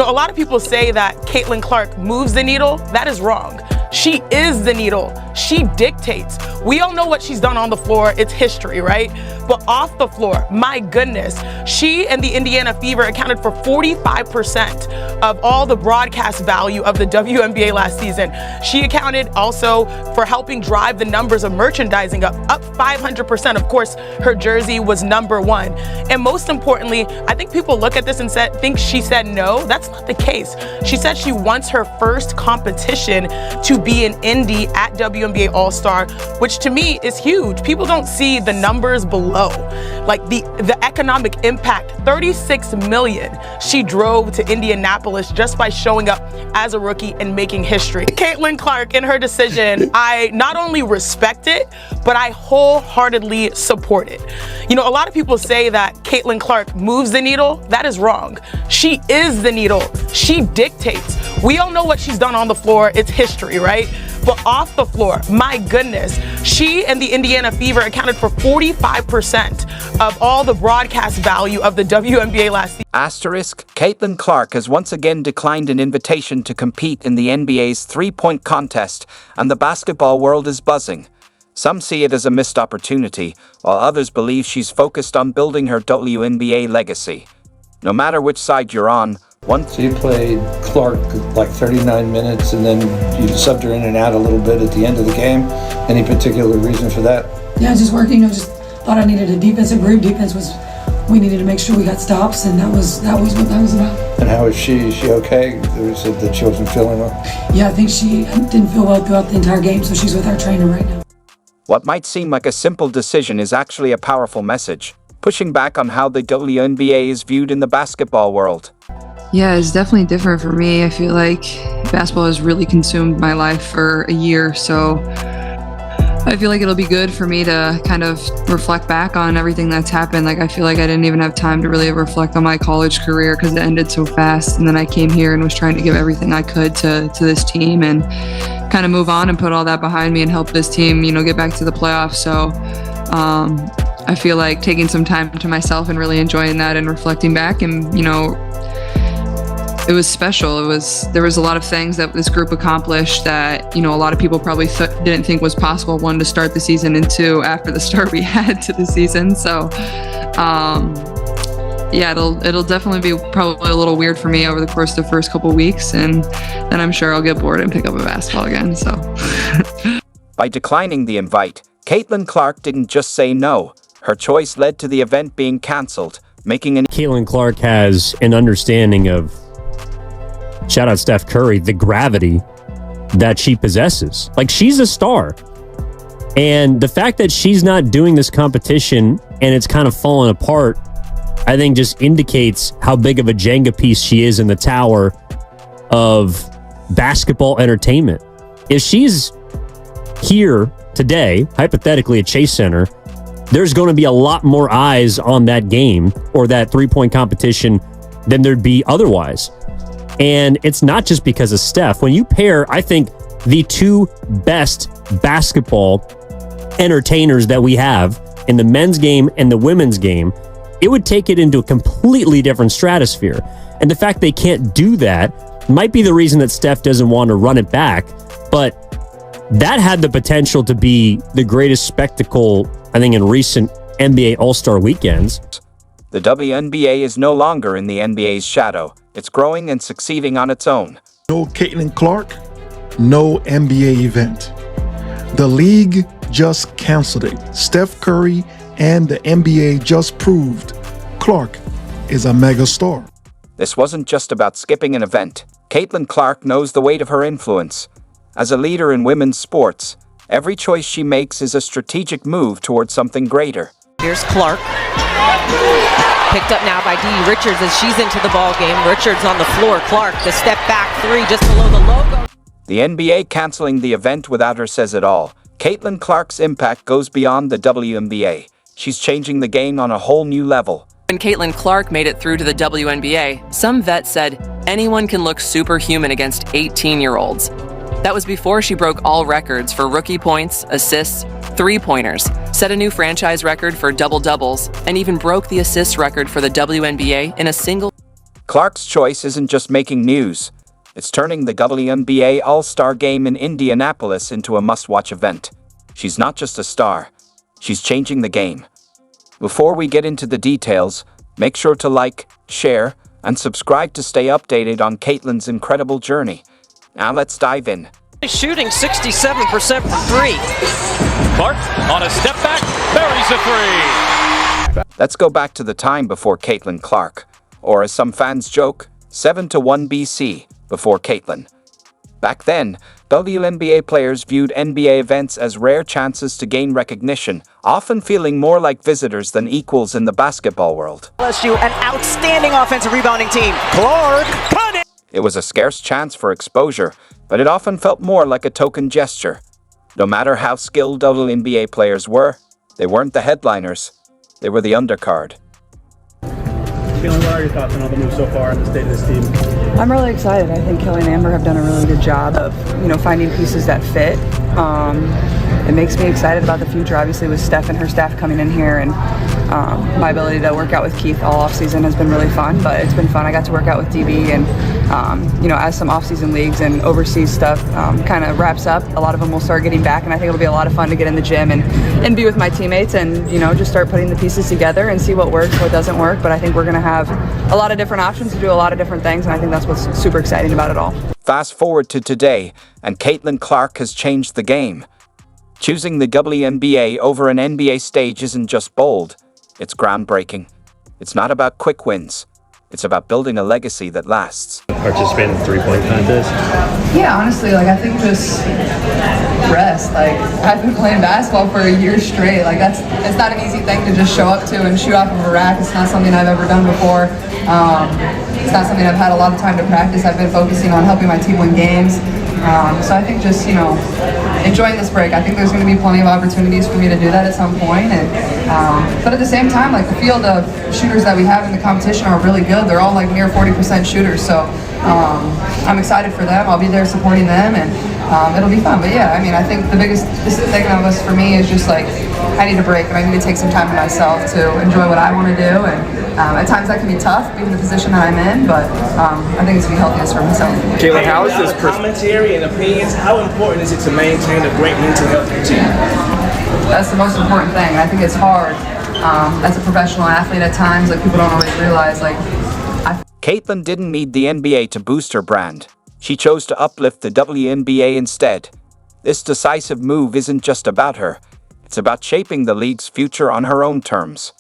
A lot of people say that Caitlin Clark moves the needle. That is wrong. She is the needle. She dictates. We all know what she's done on the floor. It's history, right? But off the floor, my goodness, she and the Indiana Fever accounted for 45% of all the broadcast value of the WNBA last season. She accounted also for helping drive the numbers of merchandising up 500%. Of course, her jersey was #1. And most importantly, I think people look at this and think she said no. That's not the case. She said she wants her first competition to be an Indy at WNBA All-Star, which to me is huge. People don't see the numbers below, like the economic impact. 36 million she drove to Indianapolis just by showing up as a rookie and making history. Caitlin Clark, in her decision, I not only respect it, but I wholeheartedly support it. A lot of people say that Caitlin Clark moves the needle. That is wrong. She is the needle. She dictates. We all know what she's done on the floor. It's history, right? But off the floor, my goodness, she and the Indiana Fever accounted for 45% of all the broadcast value of the WNBA last season. Asterisk, Caitlin Clark has once again declined an invitation to compete in the NBA's three-point contest, and the basketball world is buzzing. Some see it as a missed opportunity, while others believe she's focused on building her WNBA legacy. No matter which side you're on, So you played Clark like 39 minutes and then you subbed her in and out a little bit at the end of the game. Any particular reason for that? Yeah, just working. Just thought I needed a defensive group. We needed to make sure we got stops, and that was what that was about. And how is she? Is she okay? They said that she wasn't feeling well. Yeah, I think she didn't feel well throughout the entire game, so she's with our trainer right now. What might seem like a simple decision is actually a powerful message, pushing back on how the WNBA is viewed in the basketball world. Yeah, it's definitely different for me. I feel like basketball has really consumed my life for a year, so I feel like it'll be good for me to kind of reflect back on everything that's happened. Like, I feel like I didn't even have time to really reflect on my college career because it ended so fast. And then I came here and was trying to give everything I could to this team and kind of move on and put all that behind me and help this team, get back to the playoffs. So I feel like taking some time to myself and really enjoying that and reflecting back, and it was special. There was a lot of things that this group accomplished that, a lot of people probably didn't think was possible, one, to start the season, and two, after the start we had to the season. So, yeah, it'll definitely be probably a little weird for me over the course of the first couple weeks, and then I'm sure I'll get bored and pick up a basketball again, so. By declining the invite, Caitlin Clark didn't just say no. Her choice led to the event being cancelled, making Caitlin Clark has an understanding of, shout out Steph Curry, the gravity that she possesses. Like, she's a star. And the fact that she's not doing this competition and it's kind of falling apart, I think just indicates how big of a Jenga piece she is in the tower of basketball entertainment. If she's here today, hypothetically at Chase Center, there's going to be a lot more eyes on that game or that three-point competition than there'd be otherwise. And it's not just because of Steph. When you pair, I think, the two best basketball entertainers that we have in the men's game and the women's game, it would take it into a completely different stratosphere. And the fact they can't do that might be the reason that Steph doesn't want to run it back. But that had the potential to be the greatest spectacle, I think, in recent NBA All-Star weekends. The WNBA is no longer in the NBA's shadow. It's growing and succeeding on its own. No Caitlin Clark, no NBA event. The league just canceled it. Steph Curry and the NBA just proved Clark is a mega star. This wasn't just about skipping an event. Caitlin Clark knows the weight of her influence. As a leader in women's sports, every choice she makes is a strategic move towards something greater. Here's Clark. Picked up now by Dee Richards as she's into the ball game. Richards on the floor. Clark, the step back three just below the logo. The NBA canceling the event without her says it all. Caitlin Clark's impact goes beyond the WNBA. She's changing the game on a whole new level. When Caitlin Clark made it through to the WNBA, some vets said anyone can look superhuman against 18-year-olds. That was before she broke all records for rookie points, assists, three-pointers, set a new franchise record for double-doubles, and even broke the assists record for the WNBA in a single. Clark's choice isn't just making news. It's turning the WNBA All-Star Game in Indianapolis into a must-watch event. She's not just a star. She's changing the game. Before we get into the details, make sure to like, share, and subscribe to stay updated on Caitlin's incredible journey. Now let's dive in. Shooting 67% from three. Clark on a step back, buries a three. Let's go back to the time before Caitlin Clark, or as some fans joke, 7-1 BC before Caitlin. Back then, WNBA players viewed NBA events as rare chances to gain recognition, often feeling more like visitors than equals in the basketball world. LSU, an outstanding offensive rebounding team. Clark, cut it! It was a scarce chance for exposure, but it often felt more like a token gesture. No matter how skilled WNBA players were, they weren't the headliners. They were the undercard. Caitlin, what are your thoughts on all the moves so far and the state of this team? I'm really excited. I think Kelly and Amber have done a really good job of, finding pieces that fit. It makes me excited about the future, obviously, with Steph and her staff coming in here, and my ability to work out with Keith all off-season has been really fun, but it's been fun. I got to work out with DB, and as some off-season leagues and overseas stuff kind of wraps up, a lot of them will start getting back, and I think it'll be a lot of fun to get in the gym and be with my teammates and, just start putting the pieces together and see what works, what doesn't work. But I think we're going to have a lot of different options to do a lot of different things, and I think that's what's super exciting about it all. Fast forward to today, and Caitlin Clark has changed the game. Choosing the WNBA over an NBA stage isn't just bold, it's groundbreaking. It's not about quick wins. It's about building a legacy that lasts. Participate in the three-point contest? Yeah, honestly, I think just rest. I've been playing basketball for a year straight. It's not an easy thing to just show up to and shoot off of a rack. It's not something I've ever done before. It's not something I've had a lot of time to practice. I've been focusing on helping my team win games. So I think just, enjoying this break. I think there's going to be plenty of opportunities for me to do that at some point. But at the same time, the field of shooters that we have in the competition are really good. They're all near 40% shooters. So I'm excited for them. I'll be there supporting them, and it'll be fun. But yeah, I think the biggest thing of this for me is just I need a break, and I need to take some time to myself to enjoy what I want to do. And at times that can be tough, being in the position that I'm in, but I think it's going to be healthiest for myself. Caitlin, how is this commentary and opinions? How important is it to maintain a great mental health routine? That's the most important thing. I think it's hard as a professional athlete at times. People don't always realize. Caitlin didn't need the NBA to boost her brand. She chose to uplift the WNBA instead. This decisive move isn't just about her. It's about shaping the league's future on her own terms.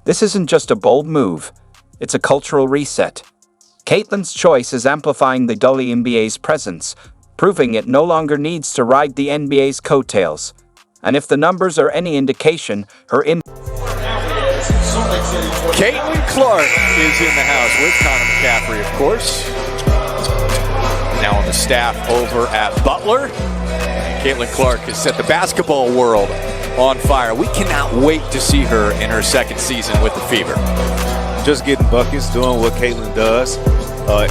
This isn't just a bold move. It's a cultural reset. Caitlin's choice is amplifying the WNBA's presence, proving it no longer needs to ride the NBA's coattails. And if the numbers are any indication, her Caitlin Clark is in the house with Connor McCaffrey, of course. Now on the staff over at Butler. Caitlin Clark has set the basketball world on fire. We cannot wait to see her in her second season with the Fever. Just getting buckets, doing what Caitlin does.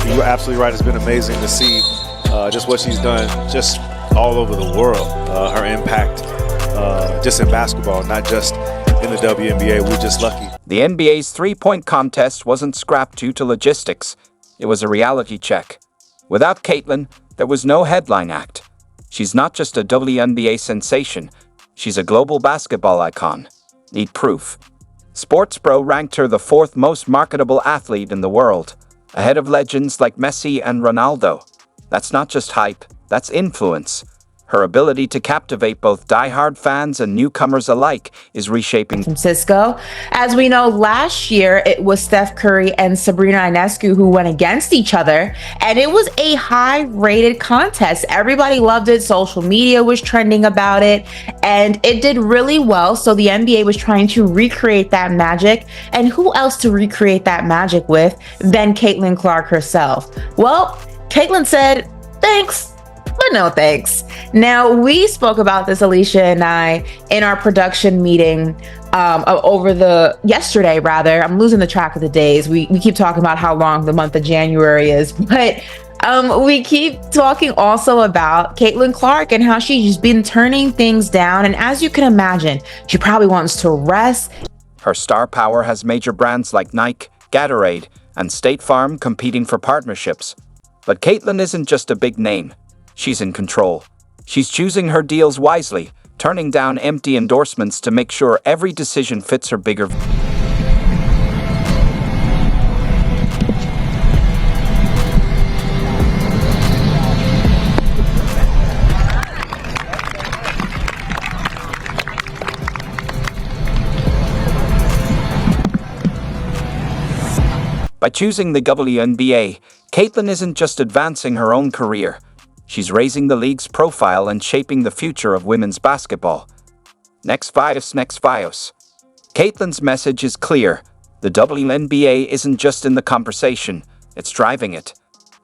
You're absolutely right. It's been amazing to see just what she's done just all over the world. Her impact just in basketball, not just in the WNBA. We're just lucky. The NBA's three-point contest wasn't scrapped due to logistics. It was a reality check. Without Caitlin, there was no headline act. She's not just a WNBA sensation. She's a global basketball icon. Need proof. SportsPro ranked her the fourth most marketable athlete in the world, ahead of legends like Messi and Ronaldo. That's not just hype, that's influence. Her ability to captivate both diehard fans and newcomers alike is reshaping Francisco. As we know, last year it was Steph Curry and Sabrina Ionescu who went against each other, and it was a high-rated contest. Everybody loved it. Social media was trending about it, and it did really well. So the NBA was trying to recreate that magic, and who else to recreate that magic with than Caitlin Clark herself? Well, Caitlin said, "Thanks, but no thanks." Now, we spoke about this, Alicia and I, in our production meeting yesterday, rather. I'm losing the track of the days. We keep talking about how long the month of January is, but We keep talking also about Caitlin Clark and how she's just been turning things down. And as you can imagine, she probably wants to rest. Her star power has major brands like Nike, Gatorade, and State Farm competing for partnerships. But Caitlin isn't just a big name. She's in control. She's choosing her deals wisely, turning down empty endorsements to make sure every decision fits her bigger By choosing the WNBA, Caitlin isn't just advancing her own career. She's raising the league's profile and shaping the future of women's basketball. Next Fios. Caitlin's message is clear. The WNBA isn't just in the conversation, it's driving it.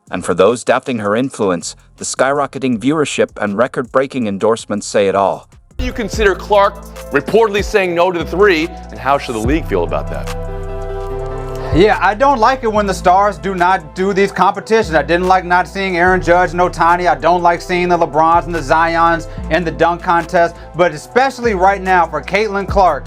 And for those doubting her influence, the skyrocketing viewership and record-breaking endorsements say it all. Do you consider Clark reportedly saying no to the three, and how should the league feel about that? Yeah, I don't like it when the stars do not do these competitions. I didn't like not seeing Aaron Judge, no Tiny. I don't like seeing the LeBrons and the Zions in the dunk contest. But especially right now for Caitlin Clark,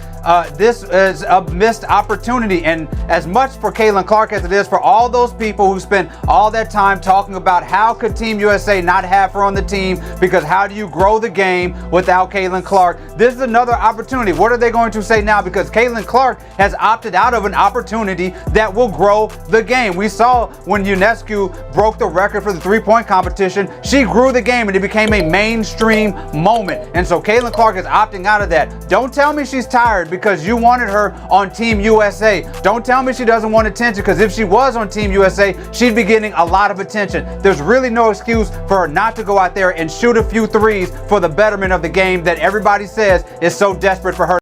this is a missed opportunity. And as much for Caitlin Clark as it is for all those people who spent all that time talking about how could Team USA not have her on the team, because how do you grow the game without Caitlin Clark? This is another opportunity. What are they going to say now? Because Caitlin Clark has opted out of an opportunity that will grow the game. We saw when Ionescu broke the record for the three-point competition, she grew the game and it became a mainstream moment. And so Caitlin Clark is opting out of that. Don't tell me she's tired because you wanted her on Team USA. Don't tell me she doesn't want attention, because if she was on Team USA, she'd be getting a lot of attention. There's really no excuse for her not to go out there and shoot a few threes for the betterment of the game that everybody says is so desperate for her.